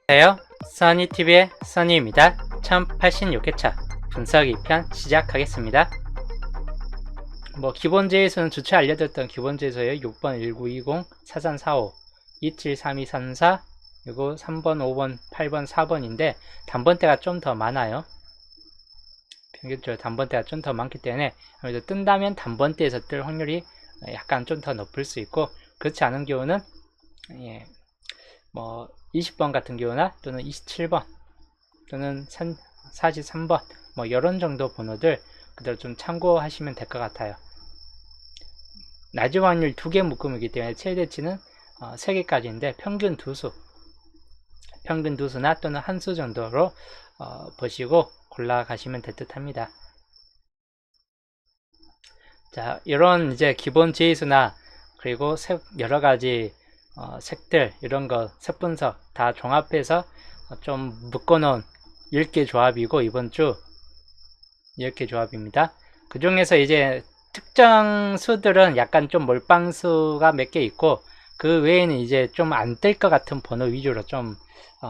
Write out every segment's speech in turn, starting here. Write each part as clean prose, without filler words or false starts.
안녕하세요. 써니TV의 써니입니다. 1086회차 분석 2편 시작하겠습니다. 기본지에서는 주체 알려드렸던 기본지에서요. 6번 1920, 4345, 273234, 그리고 3번, 5번, 8번, 4번인데 단번대가 좀 더 많아요. 평균적으로 단번대가 좀 더 많기 때문에 아무래도 뜬다면 단번대에서 뜰 확률이 약간 좀 더 높을 수 있고, 그렇지 않은 경우는 20번 같은 경우나 또는 27번 또는 43번 이런 정도 번호들 그대로 좀 참고하시면 될 것 같아요. 낮은 확률 2개 묶음이기 때문에 최대치는 3개까지인데 평균 두수나 또는 한 수 정도로 보시고 골라가시면 될 듯 합니다. 자, 이런 이제 기본 지수나 그리고 여러 가지 색들, 이런 거 색 분석 다 종합해서 좀 묶어놓은 10개 조합이고, 이번 주 10개 조합입니다. 그 중에서 이제 특정 수들은 약간 좀 몰빵수가 몇 개 있고, 그 외에는 이제 좀 안 뜰 것 같은 번호 위주로 좀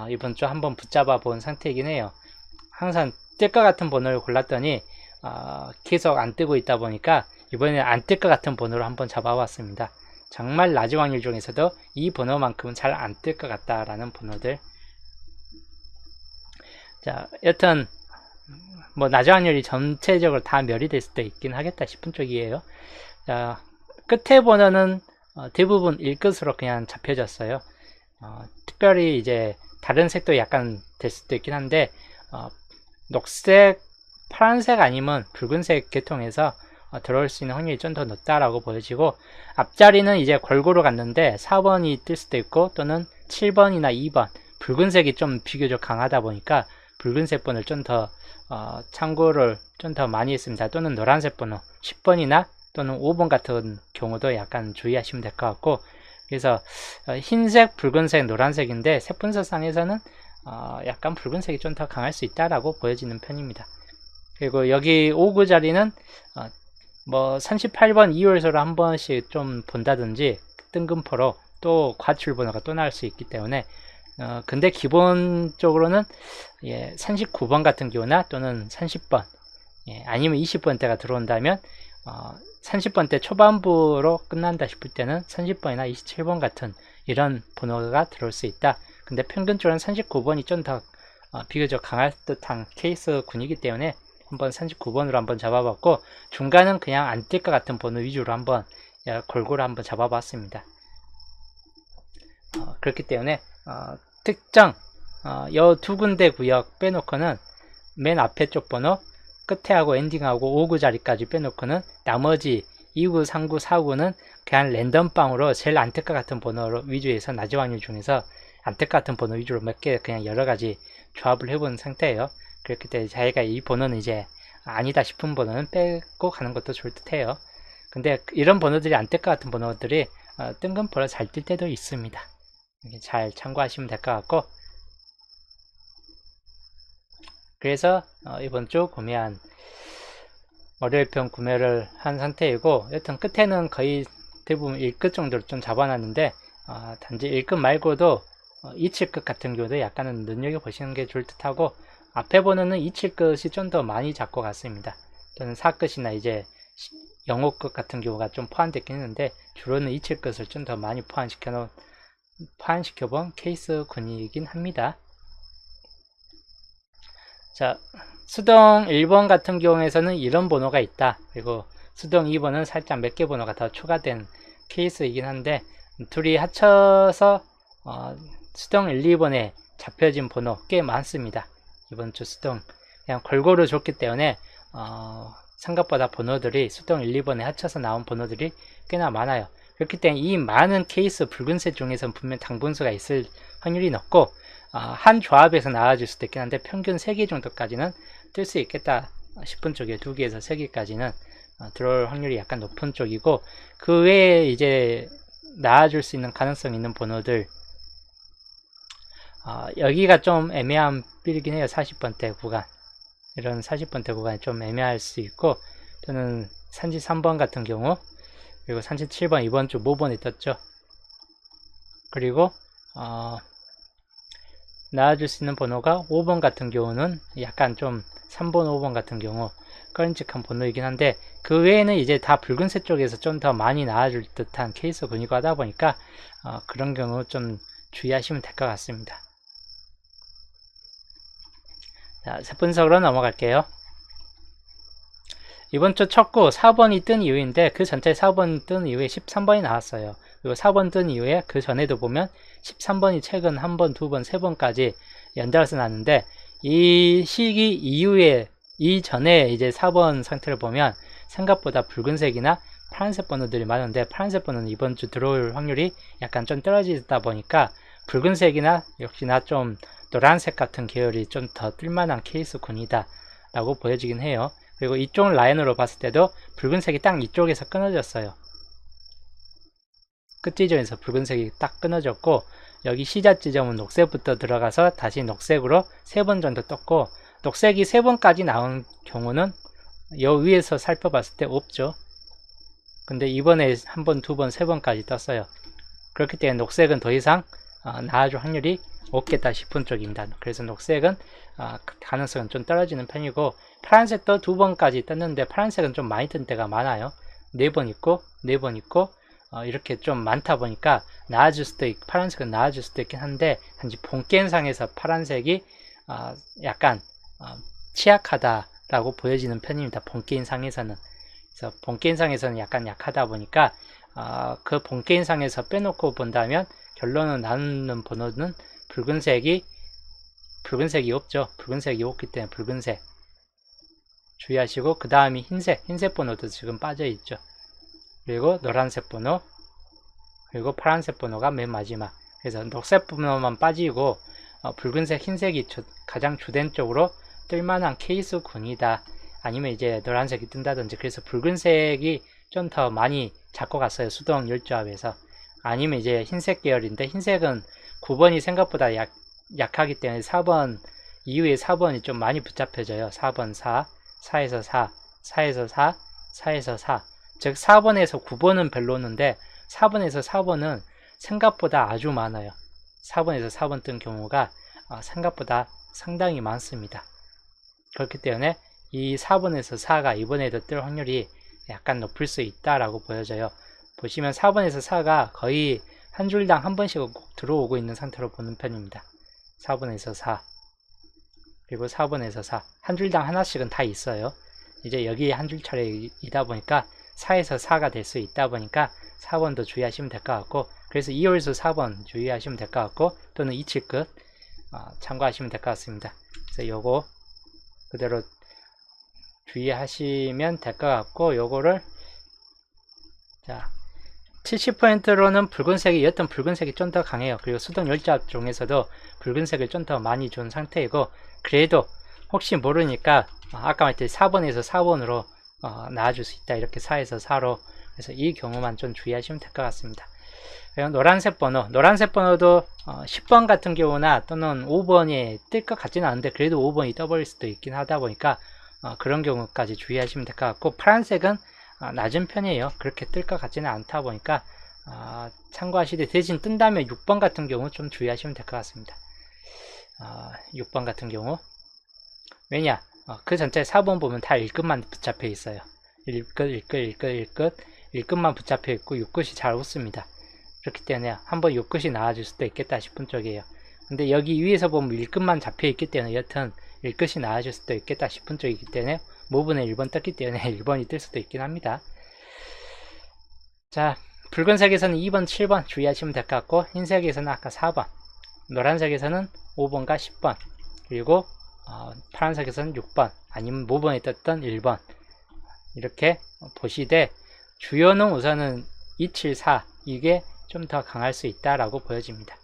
이번 주 한번 붙잡아 본 상태이긴 해요. 항상 뜰 것 같은 번호를 골랐더니 계속 안 뜨고 있다 보니까 이번에 안 뜰 것 같은 번호로 한번 잡아봤습니다. 정말 낮은 확률 중에서도 이 번호만큼은 잘 안 뜰 것 같다라는 번호들. 자, 여튼 낮은 확률이 전체적으로 다 멸이 될 수도 있긴 하겠다 싶은 쪽이에요. 자, 끝에 번호는 대부분 1끝으로 그냥 잡혀졌어요. 특별히 이제 다른 색도 약간 될 수도 있긴 한데 녹색, 파란색 아니면 붉은색 계통에서 들어올 수 있는 확률이 좀 더 높다라고 보여지고, 앞자리는 이제 골고루 갔는데 4번이 뜰 수도 있고 또는 7번이나 2번, 붉은색이 좀 비교적 강하다 보니까 붉은색 번호를 좀 더 참고를 좀 더 많이 했습니다. 또는 노란색 번호 10번이나 또는 5번 같은 경우도 약간 주의하시면 될 것 같고, 그래서 흰색, 붉은색, 노란색인데 색분석상에서는 약간 붉은색이 좀 더 강할 수 있다라고 보여지는 편입니다. 그리고 여기 5구 자리는 38번 2월소로 한 번씩 좀 본다든지 뜬금포로 또 과출 번호가 또 나올 수 있기 때문에 근데 기본적으로는 39번 같은 경우나 또는 30번 아니면 20번대가 들어온다면 30번대 초반부로 끝난다 싶을 때는 30번이나 27번 같은 이런 번호가 들어올 수 있다. 근데 평균적으로는 39번이 좀 더 비교적 강할 듯한 케이스 군이기 때문에 한번 39번으로 한번 잡아봤고, 중간은 그냥 안 뜰 것 같은 번호 위주로 한번 골고루 한번 잡아봤습니다. 그렇기 때문에 특정 요 두 군데 구역 빼놓고는 맨 앞에 쪽 번호, 끝에 하고 엔딩하고 5구 자리까지 빼놓고는 나머지 2구, 3구, 4구는 그냥 랜덤빵으로 제일 안 뜰 것 같은 번호 위주에서 낮은 확률 중에서 안 뜰 것 같은 번호 위주로 몇 개 그냥 여러 가지 조합을 해본 상태예요. 그렇기 때문에 자기가 이 번호는 이제 아니다 싶은 번호는 빼고 가는 것도 좋을 듯 해요. 근데 이런 번호들이 안 뜰 것 같은 번호들이 뜬금포로 잘 뜰 때도 있습니다. 잘 참고하시면 될 것 같고, 그래서 이번 주 구매한 월요일편 구매를 한 상태이고, 여튼 끝에는 거의 대부분 1끝 정도로 좀 잡아놨는데 단지 1끝 말고도 27끝 같은 경우도 약간은 눈여겨보시는 게 좋을 듯 하고, 앞에 번호는 27끝이 좀 더 많이 잡고 갔습니다. 또는 4끝이나 이제 05끝 같은 경우가 좀 포함됐긴 했는데 주로는 27끝을 좀 더 많이 포함시켜본 케이스 군이긴 합니다. 자, 수동 1번 같은 경우에서는 이런 번호가 있다. 그리고 수동 2번은 살짝 몇 개 번호가 더 추가된 케이스이긴 한데, 둘이 합쳐서 수동 1, 2번에 잡혀진 번호 꽤 많습니다. 이번 주 수동 그냥 골고루 줬기 때문에 생각보다 번호들이 수동 1, 2번에 합쳐서 나온 번호들이 꽤나 많아요. 그렇기 때문에 이 많은 케이스 붉은색 중에서는 분명 당분수가 있을 확률이 높고, 한 조합에서 나와줄 수도 있긴 한데 평균 3개 정도까지는 뜰 수 있겠다 싶은 쪽에 2개에서 3개까지는 들어올 확률이 약간 높은 쪽이고, 그 외에 이제 나와줄 수 있는 가능성 있는 번호들 여기가 좀 애매한 빌이긴 해요. 40번대 구간, 이런 40번대 구간이 좀 애매할 수 있고, 또는 33번 같은 경우, 그리고 37번 이번 주 모번에 떴죠. 그리고 나와줄 수 있는 번호가 5번 같은 경우는 약간 좀 3번, 5번 같은 경우 꺼림칙한 번호이긴 한데, 그 외에는 이제 다 붉은색 쪽에서 좀 더 많이 나와줄 듯한 케이스 근이고 하다 보니까 그런 경우 좀 주의하시면 될 것 같습니다. 자, 세 분석으로 넘어갈게요. 이번 주 첫구 4번이 뜬 이후인데, 그 전체 4번이 뜬 이후에 13번이 나왔어요. 그리고 4번 뜬 이후에 그 전에도 보면 13번이 최근 한 번, 두 번, 세 번까지 연달아서 나왔는데, 이 시기 이후에 이전에 이제 4번 상태를 보면 생각보다 붉은색이나 파란색 번호들이 많은데, 파란색 번호는 이번 주 들어올 확률이 약간 좀 떨어지다 보니까 붉은색이나 역시나 좀 노란색 같은 계열이 좀 더 뜰만한 케이스군이다 라고 보여지긴 해요. 그리고 이쪽 라인으로 봤을 때도 붉은색이 딱 이쪽에서 끊어졌어요. 끝 지점에서 붉은색이 딱 끊어졌고, 여기 시작 지점은 녹색부터 들어가서 다시 녹색으로 3번 정도 떴고, 녹색이 3번까지 나온 경우는 여 위에서 살펴봤을 때 없죠. 근데 이번에 한 번, 두 번, 3번까지 떴어요. 그렇기 때문에 녹색은 더 이상 나와줄 확률이 없겠다 싶은 쪽입니다. 그래서 녹색은 가능성은 좀 떨어지는 편이고, 파란색도 2번까지 떴는데 파란색은 좀 많이 뜬 때가 많아요. 4번 있고 4번 있고 이렇게 좀 많다 보니까 나아질 수도 있고, 파란색은 나아질 수도 있긴 한데, 단지 본게임상에서 파란색이 약간 취약하다라고 보여지는 편입니다. 본게임상에서는. 그래서 본게임상에서는 약간 약하다 보니까 그 본게임상에서 빼놓고 본다면 결론은 나누는 번호는 붉은색이 없죠. 붉은색이 없기 때문에 붉은색 주의하시고, 그 다음이 흰색 번호도 지금 빠져 있죠. 그리고 노란색 번호, 그리고 파란색 번호가 맨 마지막. 그래서 녹색 번호만 빠지고 붉은색, 흰색이 가장 주된 쪽으로 뜰만한 케이스군이다. 아니면 이제 노란색이 뜬다든지. 그래서 붉은색이 좀 더 많이 잡고 갔어요. 수동 12조합에서. 아니면 이제 흰색 계열인데, 흰색은 9번이 생각보다 약하기 때문에 4번 이후에 4번이 좀 많이 붙잡혀져요. 4번 4, 4에서 4, 4에서 4, 4에서 4. 즉 4번에서 9번은 별로는데 4번에서 4번은 생각보다 아주 많아요. 4번에서 4번 뜬 경우가 생각보다 상당히 많습니다. 그렇기 때문에 이 4번에서 4가 이번에도 뜰 확률이 약간 높을 수 있다라고 보여져요. 보시면 4번에서 4가 거의 한 줄당 한 번씩은 꼭 들어오고 있는 상태로 보는 편입니다. 4번에서 4, 그리고 4번에서 4, 한 줄당 하나씩은 다 있어요. 이제 여기에 한 줄 차례이다 보니까 4에서 4가 될 수 있다 보니까 4번도 주의하시면 될 것 같고, 그래서 2홀수 4번 주의하시면 될 것 같고, 또는 27끝 참고하시면 될 것 같습니다. 그래서 요거 그대로 주의하시면 될 것 같고, 요거를 자 70%로는 붉은색이, 여튼 붉은색이 좀 더 강해요. 그리고 수동 10조합 중에서도 붉은색을 좀 더 많이 준 상태이고, 그래도 혹시 모르니까 아까 말했듯이 4번에서 4번으로 나와줄 수 있다. 이렇게 4에서 4로. 그래서 이 경우만 좀 주의하시면 될 것 같습니다. 그리고 노란색 번호도 10번 같은 경우나 또는 5번이 뜰 것 같지는 않은데, 그래도 5번이 떠버릴 수도 있긴 하다 보니까 그런 경우까지 주의하시면 될 것 같고, 파란색은 낮은 편이에요. 그렇게 뜰 것 같지는 않다 보니까 참고하시되, 대신 뜬다면 6번 같은 경우 좀 주의하시면 될 것 같습니다. 6번 같은 경우, 왜냐? 그 전체 4번 보면 다 1끝만 붙잡혀 있어요. 1끝만 붙잡혀 있고 6끝이 잘 없습니다. 그렇기 때문에 한번 6끝이 나와줄 수도 있겠다 싶은 쪽이에요. 근데 여기 위에서 보면 1끝만 잡혀 있기 때문에 여튼 1끝이 나와줄 수도 있겠다 싶은 쪽이기 때문에 모분에 1번 떴기 때문에 1번이 뜰 수도 있긴 합니다. 자, 붉은색에서는 2번, 7번 주의하시면 될 것 같고, 흰색에서는 아까 4번, 노란색에서는 5번과 10번, 그리고 파란색에서는 6번, 아니면 모번에 떴던 1번, 이렇게 보시되, 주요는 우선은 274, 이게 좀 더 강할 수 있다라고 보여집니다.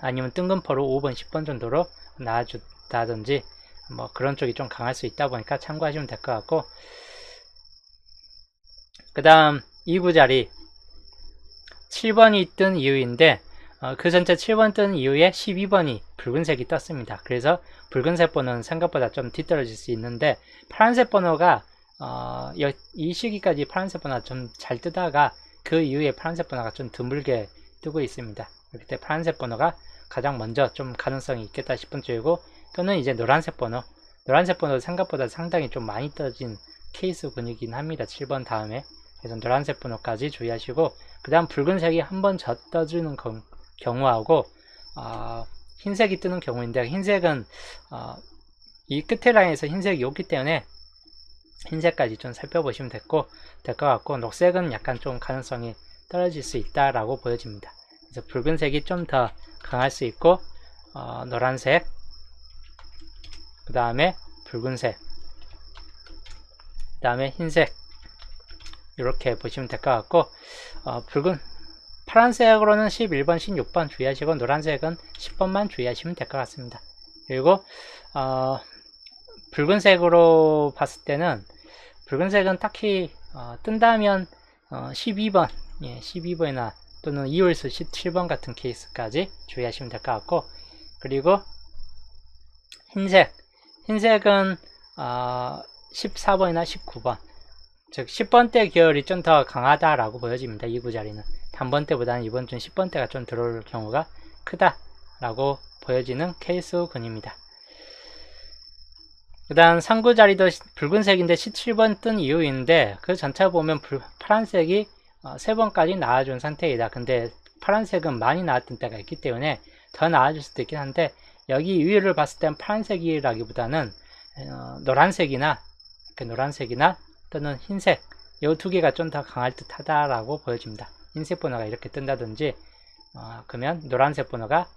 아니면 뜬금포로 5번, 10번 정도로 나와준다든지 뭐 그런 쪽이 좀 강할 수 있다 보니까 참고하시면 될 것 같고, 그 다음 2구 자리 7번이 뜬 이유인데, 그 전체 7번 뜬 이후에 12번이 붉은색이 떴습니다. 그래서 붉은색 번호는 생각보다 좀 뒤떨어질 수 있는데, 파란색 번호가 이 시기까지 파란색 번호가 좀 잘 뜨다가 그 이후에 파란색 번호가 좀 드물게 뜨고 있습니다. 그렇기 때문에 파란색 번호가 가장 먼저 좀 가능성이 있겠다 싶은 쪽이고, 또는 이제 노란색 번호 생각보다 상당히 좀 많이 떠진 케이스군이긴 합니다. 7번 다음에. 그래서 노란색 번호까지 주의하시고, 그 다음 붉은색이 한 번 더 떠주는 경우하고 흰색이 뜨는 경우인데, 흰색은 이 끝에 라인에서 흰색이 없기 때문에 흰색까지 좀 살펴보시면 될 것 같고, 녹색은 약간 좀 가능성이 떨어질 수 있다라고 보여집니다. 그래서 붉은색이 좀 더 강할 수 있고, 노란색, 그 다음에 붉은색, 그 다음에 흰색, 이렇게 보시면 될 것 같고, 파란색으로는 11번, 16번 주의하시고, 노란색은 10번만 주의하시면 될 것 같습니다. 그리고 붉은색으로 봤을 때는, 붉은색은 딱히 뜬다면 12번, 12번이나 또는 2홀수 17번 같은 케이스까지 주의하시면 될 것 같고, 그리고 흰색은 14번이나 19번, 즉 10번대 계열이 좀 더 강하다라고 보여집니다. 이 구자리는 단번대보다는 이번 주 10번대가 좀 들어올 경우가 크다라고 보여지는 케이스군입니다. 그 다음 3구자리도 붉은색인데 17번 뜬 이유인데, 그 전체 보면 파란색이 3번까지 나와준 상태이다. 근데 파란색은 많이 나왔던 때가 있기 때문에 더 나와줄 수도 있긴 한데, 여기 위를 봤을 땐 파란색이라기보다는 노란색이나 또는 흰색, 이 두 개가 좀 더 강할 듯 하다라고 보여집니다. 흰색 번호가 이렇게 뜬다든지, 그러면 노란색 번호가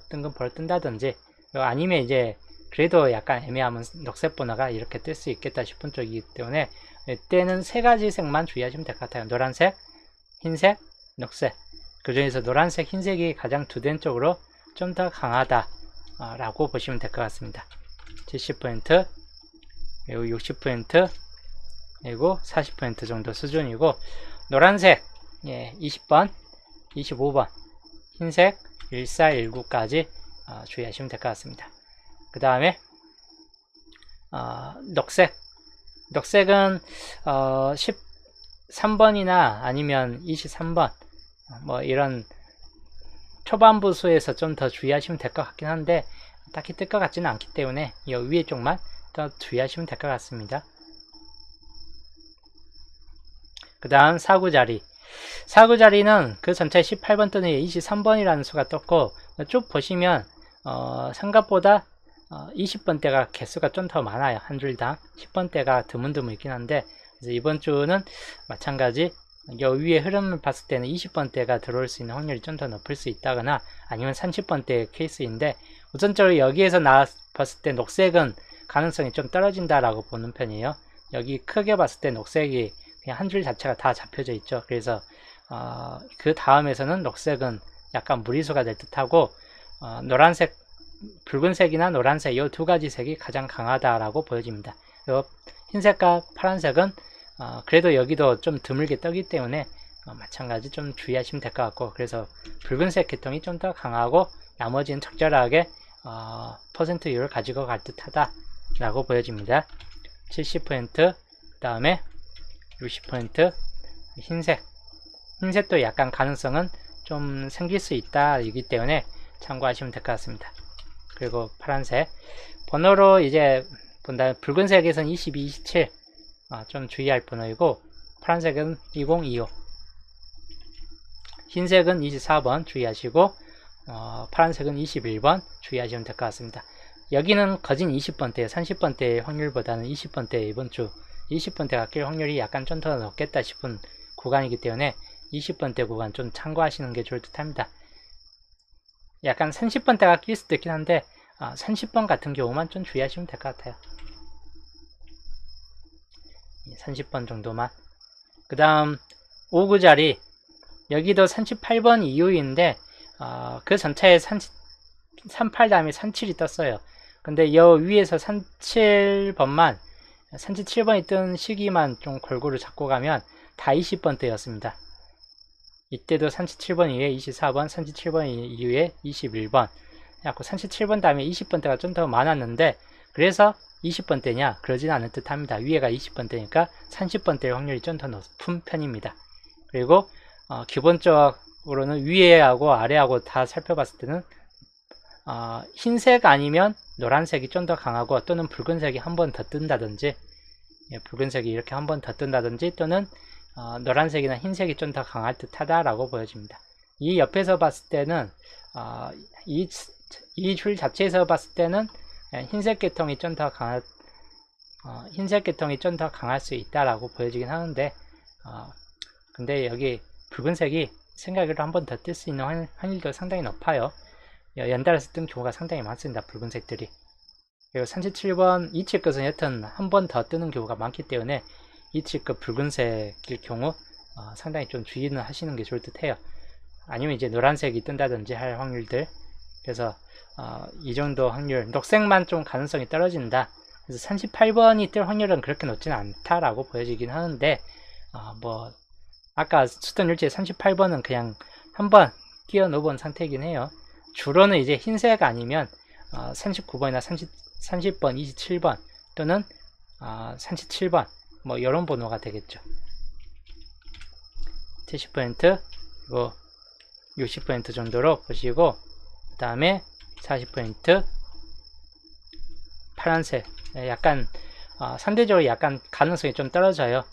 뜬금포를 뜬다든지, 아니면 이제 그래도 약간 애매하면 녹색 번호가 이렇게 뜰 수 있겠다 싶은 쪽이기 때문에, 이때는 세 가지 색만 주의하시면 될 것 같아요. 노란색, 흰색, 녹색. 그 중에서 노란색, 흰색이 가장 주된 쪽으로 좀 더 강하다 라고 보시면 될 것 같습니다. 70% 그리고 60% 그리고 40% 정도 수준이고, 노란색 20번, 25번, 흰색 1419까지 주의하시면 될 것 같습니다. 그 다음에 녹색은 13번이나 아니면 23번, 뭐 이런 초반부 수에서 좀 더 주의하시면 될 것 같긴 한데, 딱히 뜰 것 같지는 않기 때문에 이 위에 쪽만 더 주의하시면 될 것 같습니다. 그 다음 4구자리는 그 전체 18번 또는 23번이라는 수가 떴고, 쭉 보시면 생각보다 20번대가 개수가 좀 더 많아요. 한 줄당. 10번대가 드문드문 있긴 한데, 그래서 이번 주는 마찬가지 이 위의 흐름을 봤을 때는 20번대가 들어올 수 있는 확률이 좀 더 높을 수 있다거나, 아니면 30번대 케이스인데, 우선적으로 여기에서 봤을 때 녹색은 가능성이 좀 떨어진다라고 보는 편이에요. 여기 크게 봤을 때 녹색이 그냥 한 줄 자체가 다 잡혀져 있죠. 그래서 그 다음에서는 녹색은 약간 무리수가 될 듯하고, 붉은색이나 노란색 이 두 가지 색이 가장 강하다라고 보여집니다. 흰색과 파란색은 그래도 여기도 좀 드물게 떠기 때문에 마찬가지 좀 주의하시면 될 것 같고, 그래서 붉은색 계통이 좀 더 강하고 나머지는 적절하게 퍼센트율을 가지고 갈 듯하다 라고 보여집니다. 70%, 그 다음에 60%, 흰색도 약간 가능성은 좀 생길 수 있다 이기 때문에 참고하시면 될 것 같습니다. 그리고 파란색 번호로 이제 본다면, 붉은색에서는 22, 27 좀 주의할 번호이고, 파란색은 20, 25, 흰색은 24번 주의하시고, 파란색은 21번 주의하시면 될 것 같습니다. 여기는 거진 20번대, 30번대의 확률보다는 20번대 이번 주 20번대가 낄 확률이 약간 좀 더 높겠다 싶은 구간이기 때문에 20번대 구간 좀 참고하시는 게 좋을 듯 합니다. 약간 30번대가 낄 수도 있긴 한데 30번 같은 경우만 좀 주의하시면 될 것 같아요. 30번 정도만. 그 다음 5구자리, 여기도 38번 이후인데 그 전체에 38 다음에 37이 떴어요. 근데 여 위에서 37번이 뜬 시기만 좀 골고루 잡고 가면 다 20번대였습니다. 이때도 37번 이후에 24번, 37번 이후에 21번, 37번 다음에 20번대가 좀 더 많았는데, 그래서 20번대냐? 그러진 않을 듯 합니다. 위에가 20번대니까 30번대의 확률이 좀 더 높은 편입니다. 그리고 기본적으로는 위에하고 아래하고 다 살펴봤을 때는 흰색 아니면 노란색이 좀 더 강하고 또는 붉은색이 한 번 더 뜬다든지 붉은색이 이렇게 한 번 더 뜬다든지 또는 노란색이나 흰색이 좀 더 강할 듯하다 라고 보여집니다. 이 옆에서 봤을 때는 이 줄 자체에서 봤을 때는 흰색 계통이 좀 더 강할 수 있다라고 보여지긴 하는데 근데 여기 붉은색이 생각으로 한 번 더 뜰 수 있는 확률도 상당히 높아요. 연달아서 뜬 경우가 상당히 많습니다. 붉은색들이. 그리고 37번 이칠 것은 여튼 한 번 더 뜨는 경우가 많기 때문에 이칠 것 붉은색일 경우 상당히 좀 주의는 하시는 게 좋을 듯 해요. 아니면 이제 노란색이 뜬다든지 할 확률들. 그래서 이 정도 확률, 녹색만 좀 가능성이 떨어진다. 그래서 38번이 뜰 확률은 그렇게 높지는 않다라고 보여지긴 하는데 뭐 아까 수던 율제 38번은 그냥 한번 끼워 넣어본 상태이긴 해요. 주로는 이제 흰색 아니면 39번이나 30번, 27번 또는 37번 뭐 이런 번호가 되겠죠. 70% 그리고 60% 정도로 보시고 그 다음에 40% 파란색 약간 상대적으로 약간 가능성이 좀 떨어져요.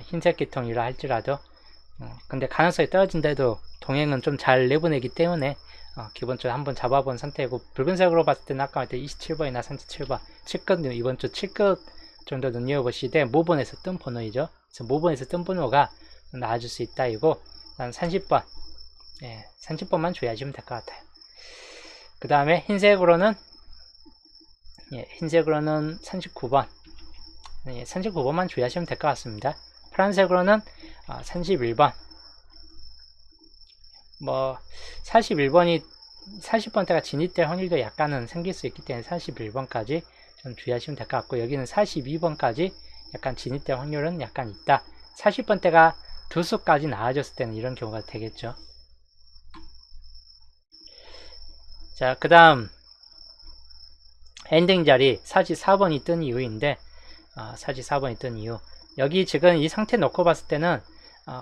흰색 계통이라 할지라도 근데 가능성이 떨어진데도 동행은 좀 잘 내보내기 때문에 기본적으로 한번 잡아본 상태이고 붉은색으로 봤을 때는 아까 말했던 27번이나 37번 7끝 이번 주 7끝 정도 눈여겨보시되 모본에서 뜬 번호이죠. 그래서 모본에서 뜬 번호가 나와줄 수 있다 이고 30번 30번만 주의하시면 될 것 같아요. 그 다음에 흰색으로는 39번 39번만 주의하시면 될 것 같습니다. 파란색으로는 31번 뭐 41번이 40번대가 진입될 확률도 약간은 생길 수 있기 때문에 41번까지 좀 주의하시면 될 것 같고 여기는 42번까지 약간 진입될 확률은 약간 있다. 40번대가 두 수까지 나와줬을 때는 이런 경우가 되겠죠. 자, 그 다음 엔딩 자리 44번이 뜬 이유인데 44번이 뜬 이유 여기 지금 이 상태 놓고 봤을 때는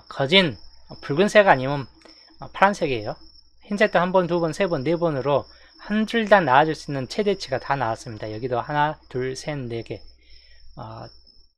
거진 붉은색 아니면 파란색이에요. 흰색도 한 번, 두 번, 세 번, 네 번으로 한 줄당 나와줄 수 있는 최대치가 다 나왔습니다. 여기도 하나, 둘, 셋, 네 개,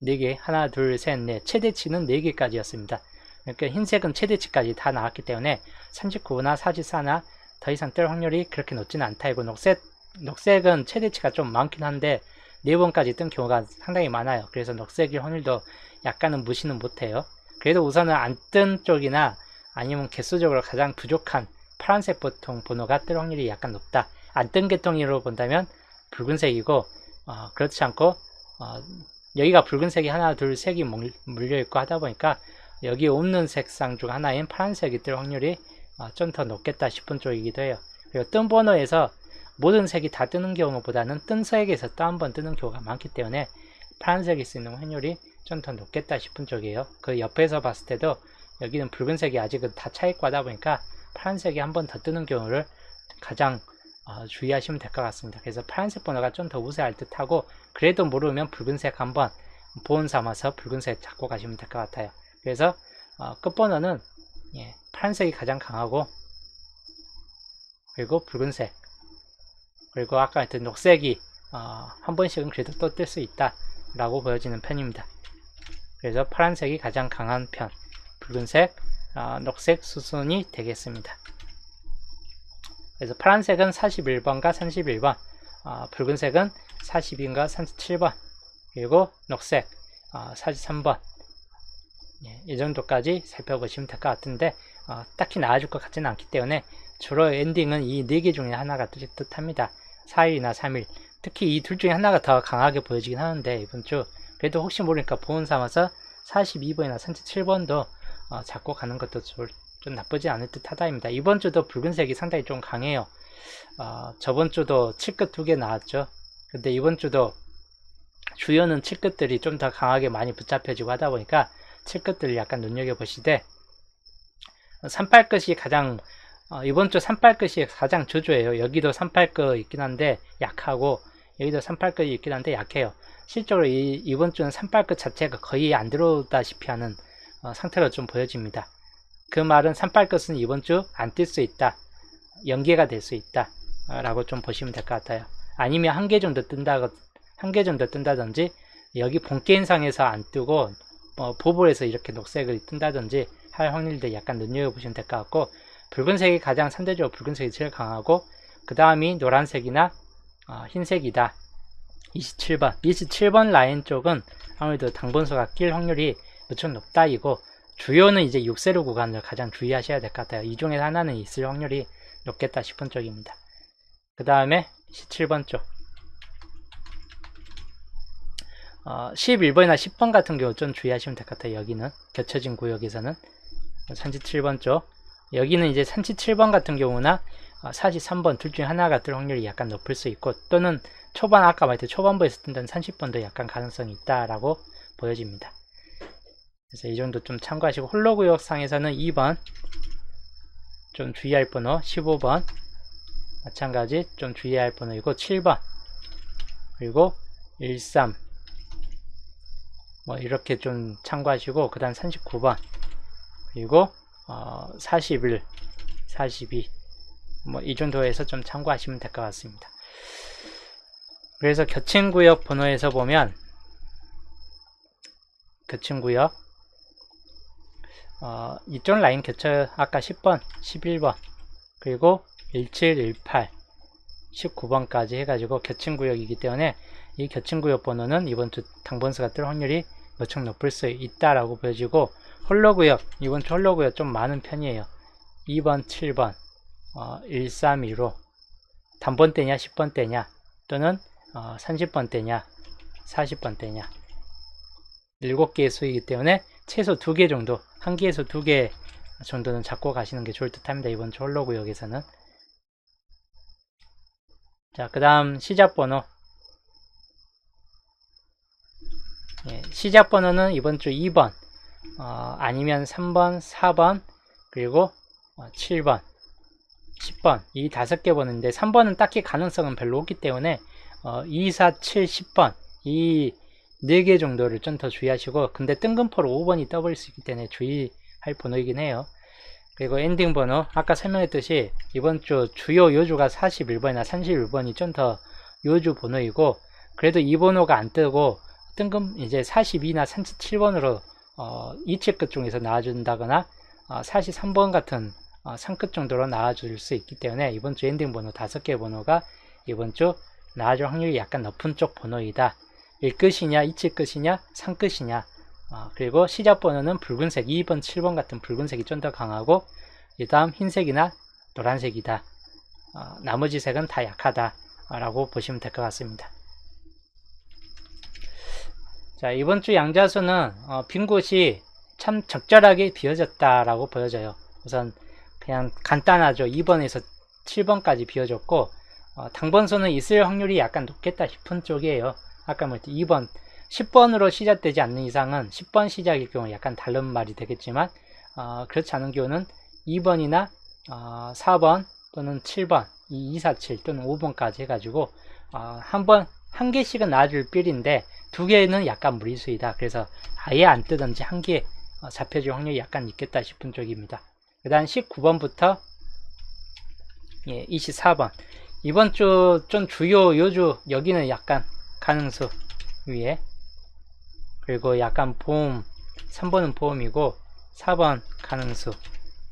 네 개, 하나, 둘, 셋, 넷. 최대치는 4개까지였습니다. 그러니까 흰색은 최대치까지 다 나왔기 때문에 39나 44나 더 이상 뜰 확률이 그렇게 높지는 않다. 이고 녹색은 최대치가 좀 많긴 한데 4번까지 뜬 경우가 상당히 많아요. 그래서 녹색일 확률도 약간은 무시는 못해요. 그래도 우선은 안 뜬 쪽이나 아니면 개수적으로 가장 부족한 파란색 보통 번호가 뜰 확률이 약간 높다. 안 뜬 계통으로 본다면 붉은색이고 그렇지 않고 여기가 붉은색이 하나, 둘, 색이 물려있고 하다 보니까 여기 없는 색상 중 하나인 파란색이 뜰 확률이 좀 더 높겠다 싶은 쪽이기도 해요. 그리고 뜬 번호에서 모든 색이 다 뜨는 경우보다는 뜬 색에서 또 한 번 뜨는 경우가 많기 때문에 파란색일 수 있는 확률이 좀 더 높겠다 싶은 쪽이에요. 그 옆에서 봤을 때도 여기는 붉은색이 아직은 다 차있고 하다 보니까 파란색이 한 번 더 뜨는 경우를 가장 주의하시면 될 것 같습니다. 그래서 파란색 번호가 좀 더 우세할 듯 하고 그래도 모르면 붉은색 한번 보온 삼아서 붉은색 잡고 가시면 될 것 같아요. 그래서 끝번호는 파란색이 가장 강하고 그리고 붉은색 그리고 아까 했던 녹색이 한 번씩은 그래도 또 뜰 수 있다 라고 보여지는 편입니다. 그래서 파란색이 가장 강한 편 붉은색, 녹색 수순이 되겠습니다. 그래서 파란색은 41번과 31번 붉은색은 42번과 37번 그리고 녹색 43번 이 정도까지 살펴보시면 될 것 같은데 딱히 나아질 것 같지는 않기 때문에 주로 엔딩은 이 4개 중에 하나가 뜰 듯 합니다. 4일이나 3일 특히 이 둘 중에 하나가 더 강하게 보여지긴 하는데 이번 주 그래도 혹시 모르니까 보온 삼아서 42번이나 37번도 잡고 가는 것도 좀 나쁘지 않을 듯 하다입니다. 이번 주도 붉은색이 상당히 좀 강해요. 저번 주도 7끝 2개 나왔죠. 근데 이번 주도 주요는 7끝들이 좀 더 강하게 많이 붙잡혀지고 하다 보니까 7끝들을 약간 눈여겨보시되 38끝이 가장 이번 주 38끝이 가장 저조해요. 여기도 38끝 있긴 한데 약하고 여기도 38끝이 있긴 한데 약해요. 실적으로 이번 주는 38끝 자체가 거의 안 들어오다시피 하는 상태로 좀 보여집니다. 그 말은 38끝은 이번 주 안 뜰 수 있다. 연계가 될 수 있다. 라고 좀 보시면 될 것 같아요. 아니면 한 개 정도 뜬다든지 여기 본게임상에서 안 뜨고 보볼에서 이렇게 녹색을 뜬다든지 할 확률도 약간 눈여겨보시면 될 것 같고, 붉은색이 가장 상대적으로 붉은색이 제일 강하고 그 다음이 노란색이나 흰색이다. 27번 라인 쪽은 아무래도 당분수가 낄 확률이 무척 높다 이고, 주요는 이제 6세로 구간을 가장 주의하셔야 될 것 같아요. 이 중에 하나는 있을 확률이 높겠다 싶은 쪽입니다. 그 다음에 17번 쪽 11번이나 10번 같은 경우 좀 주의하시면 될 것 같아요. 여기는 겹쳐진 구역에서는 37번 쪽, 여기는 이제 37번 같은 경우나 43번 둘 중에 하나가 뜰 확률이 약간 높을 수 있고, 또는 초반 아까 말했듯이 초반부에서 뜬다는 30번도 약간 가능성이 있다라고 보여집니다. 그래서 이 정도 좀 참고하시고, 홀로구역상에서는 2번 좀 주의할 번호, 15번 마찬가지 좀 주의할 번호이고, 7번 그리고 13 뭐 이렇게 좀 참고하시고, 그 다음 39번 그리고 41, 42 뭐 이 정도에서 좀 참고하시면 될 것 같습니다. 그래서 겹친구역 번호에서 보면 겹친구역 이쪽 라인 겹쳐 아까 10번, 11번 그리고 17, 18, 19번까지 해가지고 겹친구역이기 때문에 이 겹친구역 번호는 이번 주 당번수가 뜰 확률이 무척 높을 수 있다라고 보여지고, 홀로구역 이번 주 홀로구역 좀 많은 편이에요. 2번, 7번 132로 단번대냐 10번대냐 또는 30번대냐 40번대냐 7개의 수이기 때문에 최소 2개 정도, 1개에서 2개 정도는 잡고 가시는 게 좋을 듯 합니다. 이번 주 홀로구역에서는. 자, 그 다음 시작번호. 시작번호는 이번 주 2번 아니면 3번, 4번 그리고 7번, 10번 이 5개 번호인데, 3번은 딱히 가능성은 별로 없기 때문에 2, 4, 7, 10번 이 4개 정도를 좀 더 주의하시고, 근데 뜬금포로 5번이 떠버릴 수 있기 때문에 주의할 번호이긴 해요. 그리고 엔딩 번호 아까 설명했듯이 이번 주 주요 요주가 41번이나 31번이 좀 더 요주 번호이고, 그래도 이 번호가 안 뜨고 뜬금 이제 42나 37번으로 2칠 끝 중에서 나와준다거나 43번 같은 3끝 정도로 나와줄 수 있기 때문에 이번 주 엔딩 번호 5개 번호가 이번 주 나와줄 확률이 약간 높은 쪽 번호이다. 1끝이냐 2칠 끝이냐 3끝이냐 그리고 시작 번호는 붉은색 2번 7번 같은 붉은색이 좀 더 강하고, 그 다음 흰색이나 노란색이다. 나머지 색은 다 약하다 라고 보시면 될 것 같습니다. 자, 이번 주 양자수는 빈 곳이 참 적절하게 비어졌다라고 보여져요. 우선 그냥 간단하죠. 2번에서 7번까지 비어졌고, 당번수는 있을 확률이 약간 높겠다 싶은 쪽이에요. 아까 말했듯이 2번 10번으로 시작되지 않는 이상은 10번 시작일 경우 약간 다른 말이 되겠지만, 그렇지 않은 경우는 2번이나 4번 또는 7번 2, 4, 7 또는 5번까지 해가지고 한 개씩은 나와줄 필인데 2개는 약간 무리수이다. 그래서 아예 안 뜨든지 한 개 잡혀줄 확률이 약간 있겠다 싶은 쪽입니다. 그 다음 19번부터 24번 이번 주 좀 주요 요주, 여기는 약간 가능수 위에, 그리고 약간 보험, 3번은 보험이고 4번 가능수,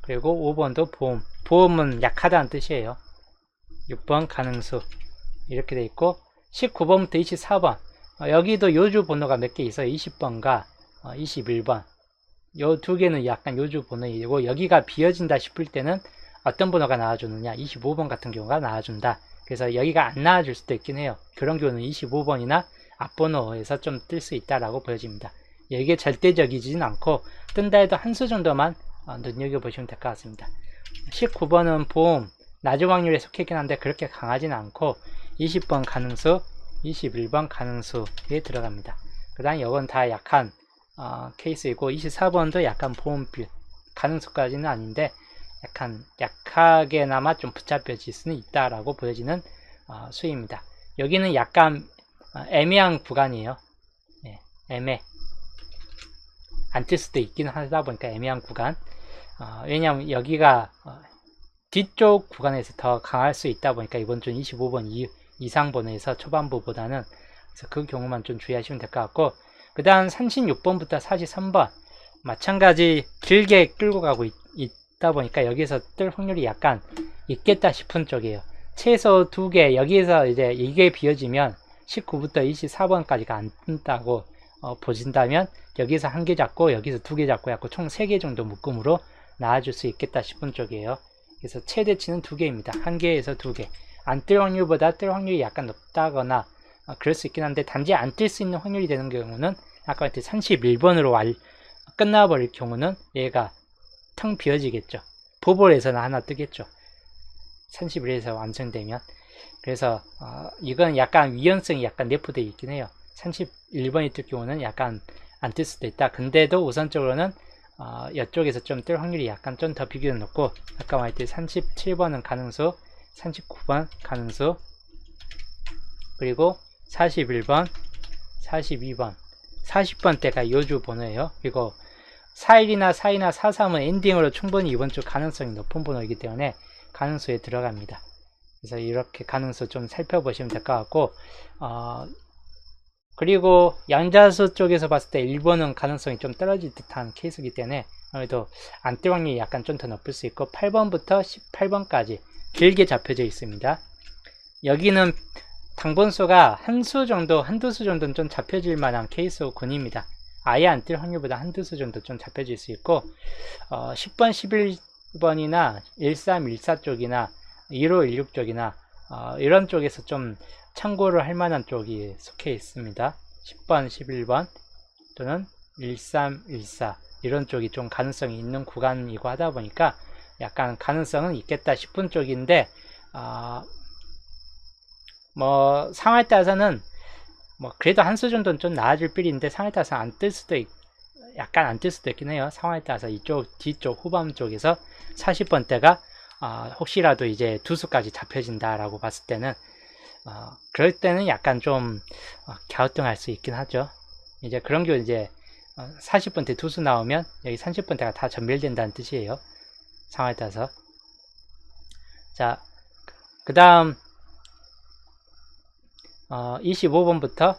그리고 5번도 보험, 보험은 약하다는 뜻이에요. 6번 가능수 이렇게 돼 있고, 19번부터 24번 여기도 요주 번호가 몇 개 있어요. 20번과 21번 요 두 개는 약간 요주 번호이고, 여기가 비어진다 싶을 때는 어떤 번호가 나와주느냐, 25번 같은 경우가 나와준다. 그래서 여기가 안 나와줄 수도 있긴 해요. 그런 경우는 25번이나 앞번호에서 좀 뜰 수 있다라고 보여집니다. 이게 절대적이진 않고 뜬다 해도 한 수 정도만 눈여겨보시면 될 것 같습니다. 19번은 보험 낮은 확률에 속했긴 한데 그렇게 강하진 않고 20번 가능수, 21번 가능수에 들어갑니다. 그 다음 이건 다 약한 케이스이고, 24번도 약간 보험필 가능수까지는 아닌데 약간 약하게나마 좀 붙잡혀질 수는 있다라고 보여지는 수입니다. 여기는 약간 애매한 구간이에요. 애매 안 뜰 수도 있긴 하다 보니까 애매한 구간. 왜냐하면 여기가 뒤쪽 구간에서 더 강할 수 있다 보니까 이번 주는 25번 이상 번호에서 초반부보다는, 그래서 그 경우만 좀 주의하시면 될 것 같고, 그 다음 36번부터 43번 마찬가지 길게 끌고 가고 있다 보니까 여기서 뜰 확률이 약간 있겠다 싶은 쪽이에요. 최소 2개, 여기에서 이제 이게 비어지면 19부터 24번까지가 안 뜬다고 보신다면 여기서 1개 잡고 여기서 2개 잡고 해갖고 총 3개 정도 묶음으로 나와줄 수 있겠다 싶은 쪽이에요. 그래서 최대치는 2개입니다. 1개에서 2개. 안 뜰 확률보다 뜰 확률이 약간 높다거나 그럴 수 있긴 한데, 단지 안 뜰 수 있는 확률이 되는 경우는 아까 말했듯이 31번으로 끝나버릴 경우는 얘가 텅 비어지겠죠. 보볼에서는 하나 뜨겠죠. 31에서 완성되면. 그래서 이건 약간 위험성이 약간 내포되어 있긴 해요. 31번이 뜰 경우는 약간 안 뜰 수도 있다. 근데도 우선적으로는 이쪽에서 좀 뜰 확률이 약간 좀 더 비교는 높고, 아까 말했듯이 37번은 가능수, 39번 가능수, 그리고 41번, 42번, 40번 대가 요주 번호예요. 그리고 41이나 42나 43은 엔딩으로 충분히 이번 주 가능성이 높은 번호이기 때문에 가능수에 들어갑니다. 그래서 이렇게 가능수 좀 살펴보시면 될 것 같고, 그리고 양자수 쪽에서 봤을 때 1번은 가능성이 좀 떨어질 듯한 케이스이기 때문에 아무래도 안 뜰 확률이 약간 좀 더 높을 수 있고, 8번부터 18번까지 길게 잡혀져 있습니다. 여기는 당번수가 한두 수 정도는 좀 잡혀질 만한 케이스군입니다. 아예 안 뜰 확률보다 한두 수 정도 좀 잡혀질 수 있고, 10번, 11번이나 1314 쪽이나 1516 쪽이나 이런 쪽에서 좀 참고를 할 만한 쪽이 속해 있습니다. 10번, 11번 또는 1314 이런 쪽이 좀 가능성이 있는 구간이고 하다 보니까 약간 가능성은 있겠다 싶은 쪽인데, 뭐 상황에 따라서는 뭐 그래도 한 수 정도는 좀 나아질 필인데, 상황에 따라서 안 뜰 수도 약간 안 뜰 수도 있긴 해요. 상황에 따라서 이쪽 뒤쪽 후반 쪽에서 40번대가 혹시라도 이제 2수까지 잡혀진다 라고 봤을 때는 그럴 때는 약간 좀 갸우뚱할 수 있긴 하죠. 이제 그런 경우 이제 40번대 2수 나오면 여기 30번대가 다 전멸된다는 뜻이에요. 상황에 따라서. 자, 그 다음 25번부터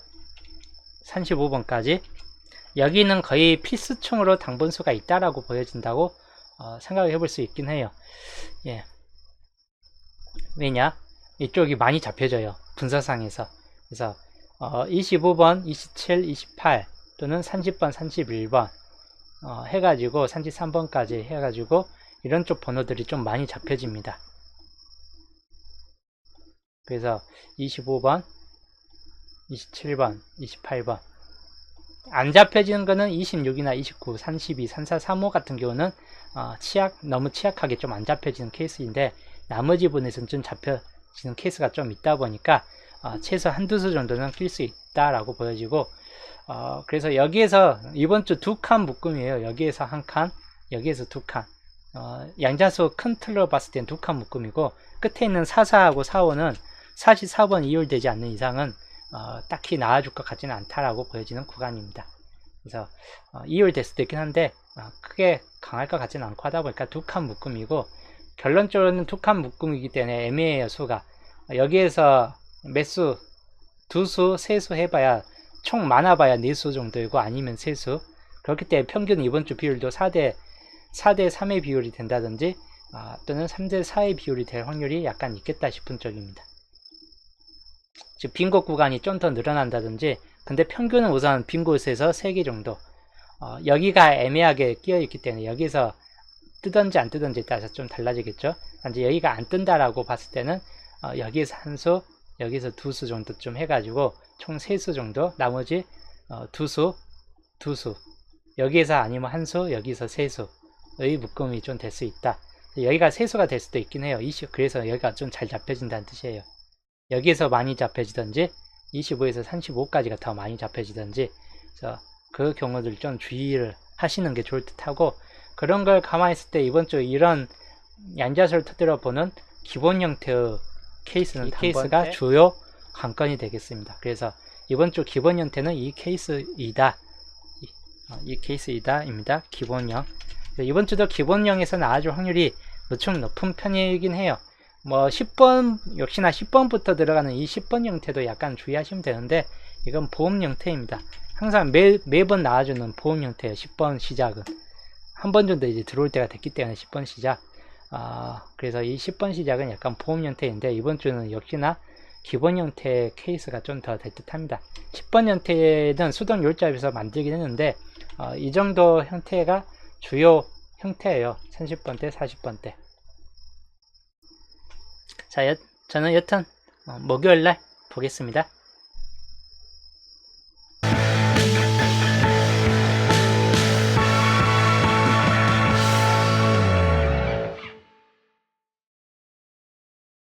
35번까지 여기는 거의 필수충으로 당번수가 있다라고 보여진다고 생각을 해볼 수 있긴 해요. 예. 왜냐? 이쪽이 많이 잡혀져요. 분서상에서. 그래서 25번, 27, 28 또는 30번, 31번 해가지고 33번까지 해가지고 이런 쪽 번호들이 좀 많이 잡혀집니다. 그래서 25번, 27번, 28번 안 잡혀지는 거는 26이나 29, 32, 34, 35 같은 경우는 너무 취약하게 좀 안 잡혀지는 케이스인데, 나머지 분에서는 좀 잡혀지는 케이스가 좀 있다 보니까 최소 한두 수 정도는 낄 수 있다라고 보여지고, 그래서 여기에서 이번 주 2칸 묶음이에요. 여기에서 1칸, 여기에서 2칸. 양자수 큰 틀로 봤을 땐 2칸 묶음이고, 끝에 있는 44하고 45는 44번 이율되지 않는 이상은 딱히 나와줄 것 같지는 않다라고 보여지는 구간입니다. 그래서 이율될 수도 있긴 한데 크게 강할 것 같지는 않고 하다 보니까 2칸 묶음이고, 결론적으로는 2칸 묶음이기 때문에 애매해요. 수가 여기에서 몇 수, 2수, 3수 해봐야 총 많아봐야 4수 정도이고 아니면 3수. 그렇기 때문에 평균 이번 주 비율도 4대 3의 비율이 된다든지 또는 3대 4의 비율이 될 확률이 약간 있겠다 싶은 쪽입니다. 즉 빈곳 구간이 좀 더 늘어난다든지. 근데 평균은 우선 빈곳에서 3개 정도, 여기가 애매하게 끼어있기 때문에 여기서 뜨든지 안 뜨든지에 따라서 좀 달라지겠죠. 단지 여기가 안 뜬다라고 봤을 때는 여기에서 한 수, 여기서 2수 정도 좀 해가지고 총 3수 정도, 나머지 2수, 여기에서 아니면 한 수, 여기서 3수의 묶음이 좀 될 수 있다. 여기가 3수가 될 수도 있긴 해요. 그래서 여기가 좀 잘 잡혀진다는 뜻이에요. 여기에서 많이 잡혀지든지 25에서 35까지가 더 많이 잡혀지든지, 그래서 그 경우들 좀 주의를 하시는 게 좋을 듯 하고, 그런 걸 감안했을 때 이번 주 이런 양자수를 토대로 보는 기본 형태의 케이스는 이 케이스가 주요 관건이 되겠습니다. 그래서 이번 주 기본 형태는 이 케이스이다. 이 케이스이다 입니다. 기본형. 이번 주도 기본형에서 나와줄 확률이 우측 높은 편이긴 해요. 뭐 10번 역시나 10번부터 들어가는 이 10번 형태도 약간 주의하시면 되는데 이건 보험 형태입니다. 항상 매번 나와주는 보험 형태예요. 10번 시작은 한 번 정도 이제 들어올 때가 됐기 때문에 10번 시작. 그래서 이 10번 시작은 약간 보험 형태인데 이번 주는 역시나 기본 형태의 케이스가 좀 더 될 듯 합니다. 10번 형태는 수동 요일잡에서 만들긴 했는데 이 정도 형태가 주요 형태예요. 30번대, 40번대. 자, 저는 여튼 목요일날 보겠습니다.